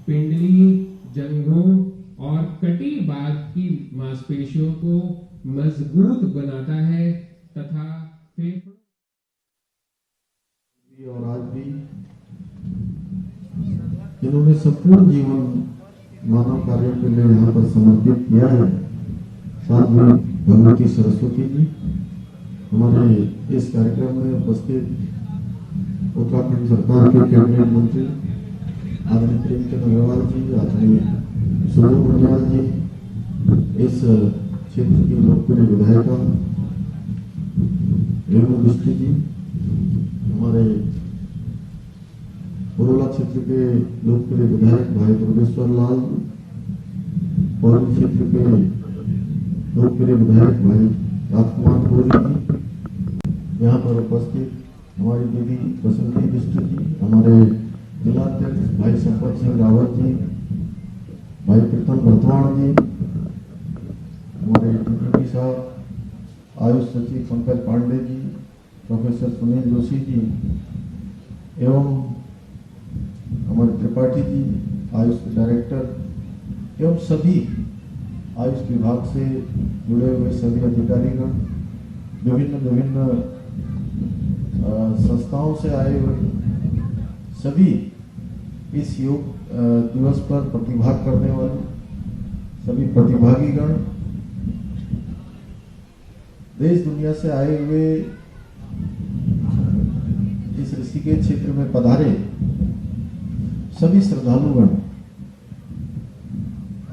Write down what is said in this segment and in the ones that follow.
पिंडली, जंघों और कटी बात की मांसपेशियों को मजबूत बनाता है तथा फेफड़ों और आज भी जिन्होंने संपूर्ण जीवन मानव कार्यों के लिए यहाँ पर समर्पित किया है, साथ में भगवती सरस्वती जी हमारे इस कार्यक्रम में उपस्थित उत्तराखंड सरकार के कैबिनेट मंत्री आदरणीय प्रेमचंद अग्रवाल जी, आदरणीय सुबोध उनियाल जी, इस क्षेत्र की लोकप्रिय विधायिका रेणु बिष्ट जी, हमारे बरोला क्षेत्र के लोकप्रिय विधायक भाई दुर्गेश्वर लाल, पौड़ी क्षेत्र के लोकप्रिय विधायक भाई राजकुमार कोरी जी, यहाँ पर उपस्थित हमारी दीदी बसंती बिष्ट जी, हमारे जिलाध्यक्ष भाई संपत सिंह रावत जी, भाई कीर्तन भरतवाण जी, हमारे डीजीपी साहब, आयुष सचिव पंकज पांडे जी, प्रोफेसर सुनील जोशी जी एवं हमारे त्रिपाठी जी, आयुष के डायरेक्टर एवं सभी आयुष विभाग से जुड़े हुए सभी अधिकारीगण, विभिन्न संस्थाओं से आए हुए सभी इस योग दिवस पर प्रतिभाग करने वाले सभी प्रतिभागीगण, देश दुनिया से आए हुए इस ऋषिकेश क्षेत्र में पधारे सभी श्रद्धालुगण,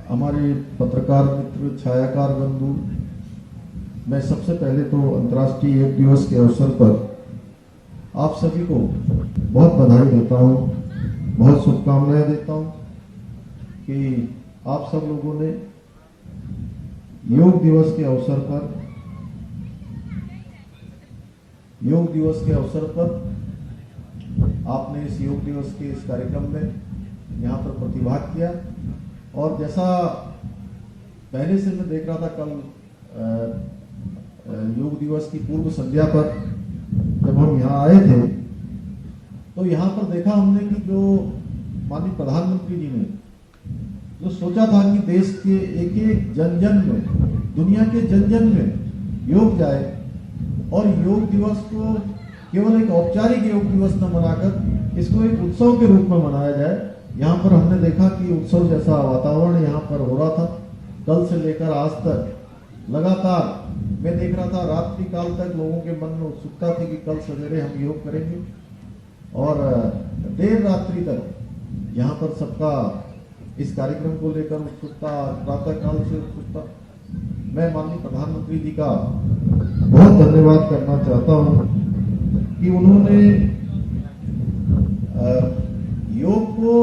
हमारे पत्रकार मित्र, छायाकार बंधु, मैं सबसे पहले तो अंतर्राष्ट्रीय योग दिवस के अवसर पर आप सभी को बहुत बधाई देता हूं, बहुत शुभकामनाएं देता हूं कि आप सब लोगों ने योग दिवस के अवसर पर आपने इस योग दिवस के इस कार्यक्रम में यहाँ पर प्रतिभाग किया। और जैसा पहले से मैं देख रहा था, कल योग दिवस की पूर्व संध्या पर जब हम यहाँ आए थे तो यहाँ पर देखा हमने कि जो माननीय प्रधानमंत्री जी ने जो सोचा था कि देश के एक एक जन जन में, दुनिया के जन जन में योग जाए और योग दिवस को केवल एक औपचारिक योग दिवस न मनाकर इसको एक उत्सव के रूप में मनाया जाए। यहाँ पर हमने देखा कि उत्सव जैसा वातावरण यहाँ पर हो रहा था। कल से लेकर आज तक लगातार मैं देख रहा था, रात्रि काल तक लोगों के मन में उत्सुकता थी कि कल सवेरे हम योग करेंगे और देर रात्रि तक यहाँ पर सबका इस कार्यक्रम को लेकर उत्सुकता, प्रातः काल से उत्सुकता। मैं माननीय प्रधानमंत्री जी का बहुत धन्यवाद करना चाहता हूँ कि उन्होंने योग को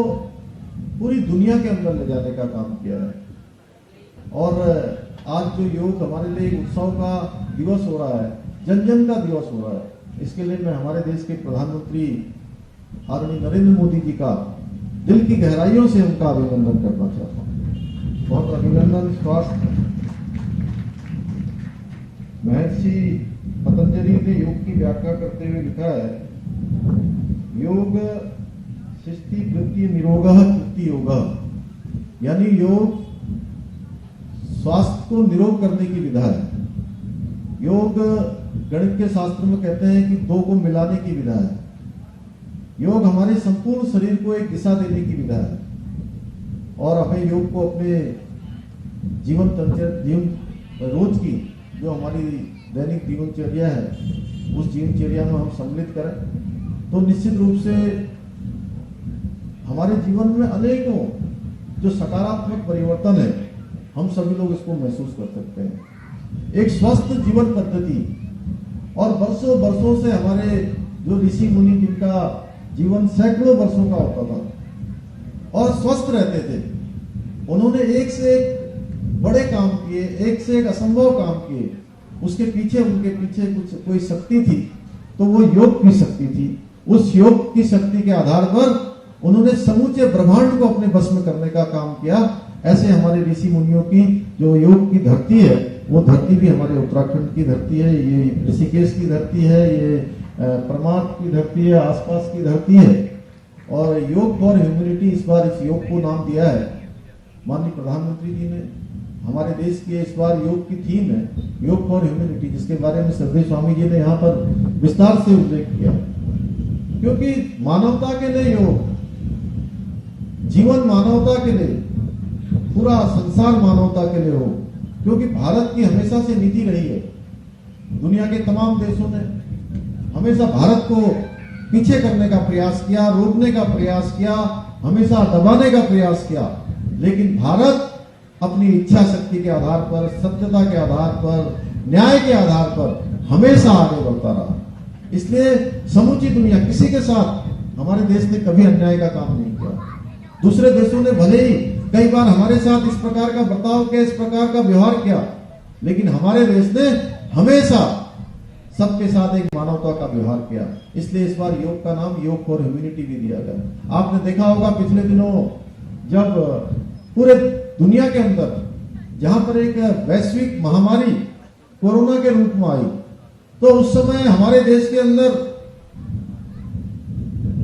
पूरी दुनिया के अंदर ले जाने का काम किया है। और आज जो योग हमारे लिए उत्सव का दिवस हो रहा है, जन जन का दिवस हो रहा है, इसके लिए मैं हमारे देश के प्रधानमंत्री आदरणीय नरेंद्र मोदी जी का दिल की गहराइयों से उनका अभिनंदन करना चाहता हूँ। बहुत अभिनंदन। स्वास्थ्य महर्षि पतंजलि ने योग की व्याख्या करते हुए लिखा है, योग शिष्टि वृत्ति निरोगः कृति योगः, यानी योग स्वास्थ्य को निरोग करने की विधा है। योग गणित के शास्त्र में कहते हैं कि दो को मिलाने की विधा है। योग हमारे संपूर्ण शरीर को एक दिशा देने की विधा है और हमें योग को अपने जीवन रोज की जो हमारी दैनिक जीवनचर्या है उस जीवनचर्या में हम सम्मिलित करें तो निश्चित रूप से हमारे जीवन में अनेकों जो सकारात्मक परिवर्तन है हम सभी लोग इसको महसूस कर सकते हैं। एक स्वस्थ जीवन पद्धति, और वर्षों वर्षों से हमारे जो ऋषि मुनि जिनका जीवन सैकड़ों वर्षों का होता था और स्वस्थ रहते थे, उन्होंने एक से एक बड़े काम किए, एक से एक असंभव काम किए। उसके पीछे उनके पीछे कुछ कोई शक्ति थी, तो वो योग की शक्ति थी। उस योग की शक्ति के आधार पर उन्होंने समूचे ब्रह्मांड को अपने बस में करने का काम किया। ऐसे हमारे ऋषि मुनियों की जो योग की धरती है, वो धरती भी हमारे उत्तराखंड की धरती है, ये ऋषिकेश की धरती है, ये परमार्थ की धरती है, आसपास की धरती है। और योग फॉर ह्यूमैनिटी इस बार इस योग को नाम दिया है माननीय प्रधानमंत्री जी ने। हमारे देश की इस बार योग की थीम है योग फॉर ह्यूमैनिटी, जिसके बारे में श्रद्धेय स्वामी जी ने यहाँ पर विस्तार से उल्लेख किया। क्योंकि मानवता के लिए योग, जीवन मानवता के लिए, पूरा संसार मानवता के लिए हो। क्योंकि भारत की हमेशा से नीति रही है, दुनिया के तमाम देशों ने हमेशा भारत को पीछे करने का प्रयास किया, रोकने का प्रयास किया, हमेशा दबाने का प्रयास किया, लेकिन भारत अपनी इच्छा शक्ति के आधार पर, सत्यता के आधार पर, न्याय के आधार पर हमेशा आगे बढ़ता रहा। इसलिए समूची दुनिया, किसी के साथ हमारे देश ने कभी अन्याय का काम नहीं किया। दूसरे देशों ने भले ही कई बार हमारे साथ इस प्रकार का बर्ताव किया, इस प्रकार का व्यवहार किया, लेकिन हमारे देश ने हमेशा सबके साथ एक मानवता का व्यवहार किया। इसलिए इस बार योग का नाम योग फॉर ह्यूमैनिटी भी दिया गया। आपने देखा होगा पिछले दिनों जब पूरे दुनिया के अंदर जहां पर एक वैश्विक महामारी कोरोना के रूप में आई, तो उस समय हमारे देश के अंदर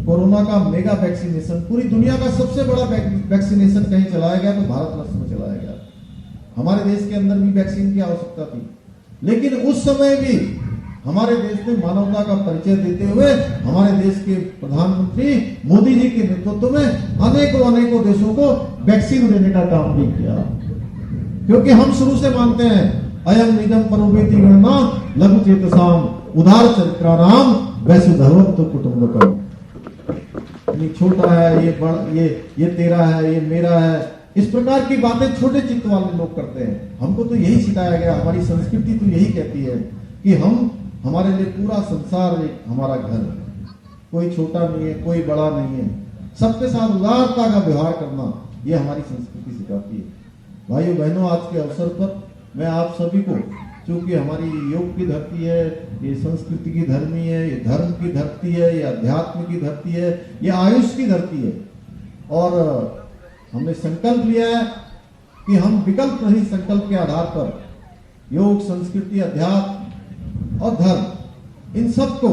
कोरोना का मेगा वैक्सीनेशन, पूरी दुनिया का सबसे बड़ा वैक्सीनेशन कहीं चलाया गया तो भारतवर्ष में चलाया गया। हमारे देश के अंदर भी वैक्सीन की आवश्यकता थी, लेकिन उस समय भी हमारे देश ने मानवता का परिचय देते हुए हमारे देश के प्रधानमंत्री मोदी जी के नेतृत्व में अनेकों देशों को वैक्सीन देने का काम भी किया। क्योंकि हम शुरू से मानते हैं अयम निजम परोवेति गणना लघु चेतसाम उदार चरित्राणाम वैसुधैवत्व कुटुंबकम। ये छोटा है, ये बड़ा, ये तेरा है, ये मेरा है, इस प्रकार की बातें छोटे चित्त वाले लोग करते हैं। हमको तो यही सिखाया गया, हमारी संस्कृति तो यही कहती है कि हमारे लिए पूरा संसार एक हमारा घर है, कोई छोटा नहीं है, कोई बड़ा नहीं है, सबके साथ उदारता का व्यवहार करना, ये हमारी संस्कृति सिखाती है। भाइयों बहनों, आज के अवसर पर मैं आप सभी को, क्योंकि हमारी योग की धरती है, ये संस्कृति की धर्मी है, ये धर्म की धरती है, ये अध्यात्म की धरती है, ये आयुष की धरती है, और हमने संकल्प लिया है कि हम विकल्प नहीं संकल्प के आधार पर योग, संस्कृति, अध्यात्म और धर्म, इन सब को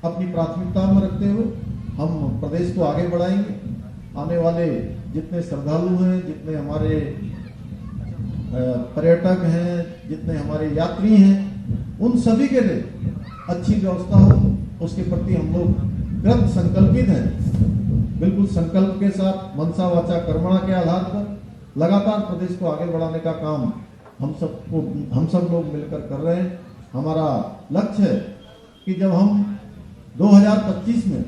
अपनी प्राथमिकता में रखते हुए हम प्रदेश को आगे बढ़ाएंगे। आने वाले जितने श्रद्धालु हैं, जितने हमारे पर्यटक हैं, जितने हमारे यात्री हैं, उन सभी के लिए अच्छी व्यवस्था हो, उसके प्रति हम लोग कृत संकल्पित हैं। बिल्कुल संकल्प के साथ मनसा वाचा कर्मणा के आधार पर लगातार प्रदेश को आगे बढ़ाने का काम हम सब लोग मिलकर कर रहे हैं। हमारा लक्ष्य है कि जब हम 2025 में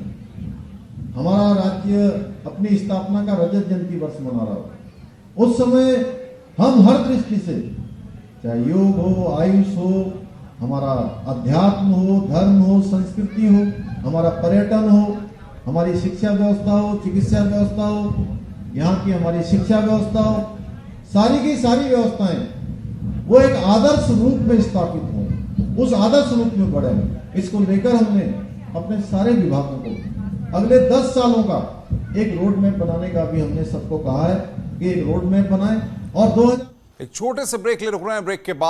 हमारा राज्य अपनी स्थापना का रजत जयंती वर्ष मना रहा हो, उस समय हम हर दृष्टि से, चाहे योग हो, आयुष हो, हमारा अध्यात्म हो, धर्म हो, संस्कृति हो, हमारा पर्यटन हो, हमारी शिक्षा व्यवस्था हो, चिकित्सा व्यवस्था हो, यहाँ की हमारी शिक्षा व्यवस्था हो, सारी की सारी व्यवस्थाएं वो एक आदर्श रूप में स्थापित हो, उस आदर्श रूप में बढ़े। इसको लेकर हमने अपने सारे विभागों को अगले 10 सालों का एक रोड मैप बनाने का भी हमने सबको कहा है कि एक रोड मैप बनाएं। और 2000 एक छोटे से ब्रेक ले रुक रहे हैं। ब्रेक के बाद